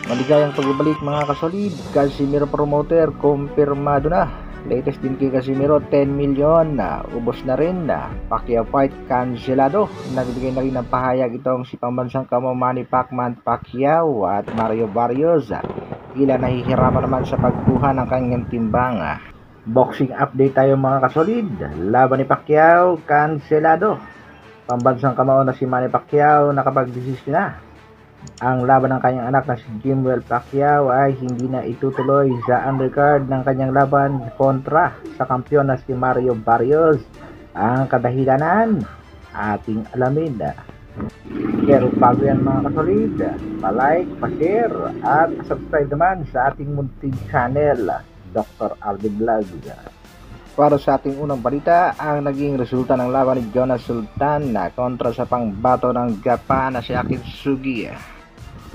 Maligayang pagbabalik mga kasolid. Casimiro promoter, kumpirmado na. Latest din kay Casimiro, 10 million na ubos na rin na. Pacquiao fight kanselado. Nagbigay na rin ng pahayag itong si pambansang kamo Manny Pacman Pacquiao at Mario Barrios. Tila nahihirapan naman sa pagkuha ng kanyang timbang. Boxing update tayo mga kasolid. Laban ni Pacquiao kanselado. Pambansang kamao na si Manny Pacquiao nakapag-desisyon na. Ang laban ng kanyang anak na si Jimwell Pacquiao ay hindi na itutuloy sa undercard ng kanyang laban kontra sa kampiyon na si Mario Barrios. Ang kadahilanan ating alamin. Pero bago yan mga kasolid, palike, pa-share at subscribe naman sa ating munting channel, Dr. Alvin Vlog. Para sa ating unang balita, ang naging resulta ng laban ni Jonas Sultan na kontra sa pangbato ng Japan na si Akitsugi.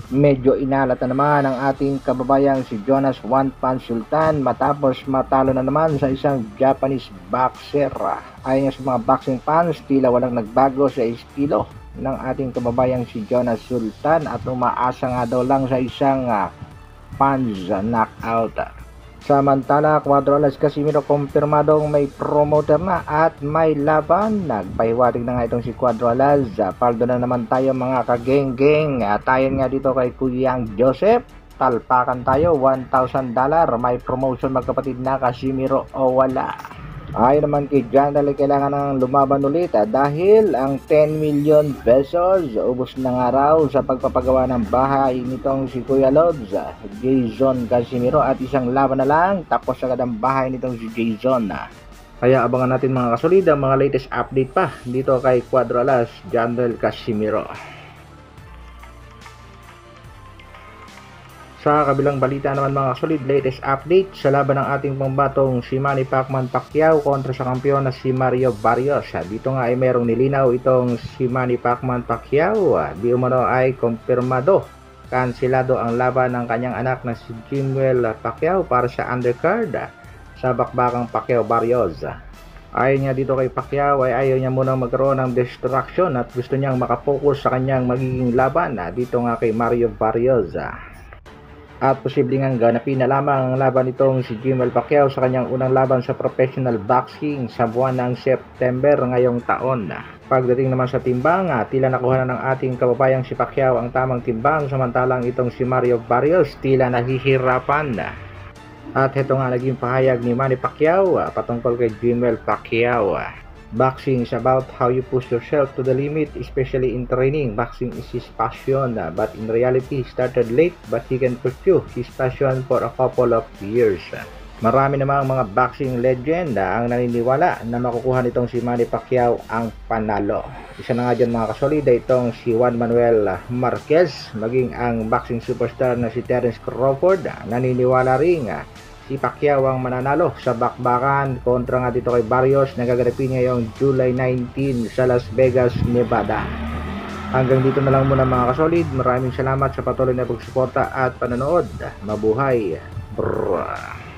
Medyo inalata naman ang ating kababayang si Jonas One Punch Sultan matapos matalo na naman sa isang Japanese boxer. Ayon sa mga boxing fans, tila walang nagbago sa estilo ng ating kababayang si Jonas Sultan at umaasa nga daw lang sa isang punch knockout. Samantala, Cuadro-Alas Casimiro kumpirmadong may promoter na at may laban. Nagpahiwatig na nga itong si Cuadro-Alas. Paldo na naman tayo mga kageng-geng. Tayo nga dito kay Kuyang Joseph. Talpakan tayo, $1,000. May promotion magkapatid na Casimiro o wala. Ayon naman kay John Dali, kailangan ng lumaban ulit dahil ang 10 million pesos ubos na nga raw sa pagpapagawa ng bahay nitong si Kuya Lods, Jason Casimiro, at isang laban na lang tapos agad ang bahay nitong si Jason. Kaya abangan natin mga kasolid ang mga latest update pa dito kay Cuadro-Alas John Dali Casimiro. Sa kabilang balita naman mga solid, latest update sa laban ng ating pambatong si Manny Pacman Pacquiao kontra sa kampiyon na si Mario Barrios. Dito nga ay merong nilinaw itong si Manny Pacman Pacquiao. Di umano ay kumpirmado. Kanselado ang laban ng kanyang anak na si Jimwell Pacquiao para sa undercard sa bakbakang Pacquiao Barrios. Ayon niya dito kay Pacquiao ay ayaw niya munang magkaroon ng distraction at gusto niyang makapokus sa kanyang magiging laban dito nga kay Mario Barrios. At posibleng ang ganapin na lamang ang laban nitong si Jimwell Pacquiao sa kanyang unang laban sa professional boxing sa buwan ng September ngayong taon. Pagdating naman sa timbang, tila nakuha na ng ating kababayang si Pacquiao ang tamang timbang, samantalang itong si Mario Barrios tila nahihirapan. At ito nga naging pahayag ni Manny Pacquiao patungkol kay Jimwell Pacquiao. Boxing is about how you push yourself to the limit, especially in training. Boxing is his passion, but in reality, he started late, but he can pursue his passion for a couple of years. Marami namang mga boxing legend ang naniniwala na makukuha nitong si Manny Pacquiao ang panalo. Isa na nga dyan mga kasolida itong si Juan Manuel Marquez, maging ang boxing superstar na si Terence Crawford. Naniniwala rin si Pacquiao ang mananalo sa bakbakan kontra nga dito kay Barrios na gaganapin niya yung July 19 sa Las Vegas, Nevada. Hanggang dito na lang muna mga kasolid. Maraming salamat sa patuloy na pagsuporta at panonood. Mabuhay! Brrr.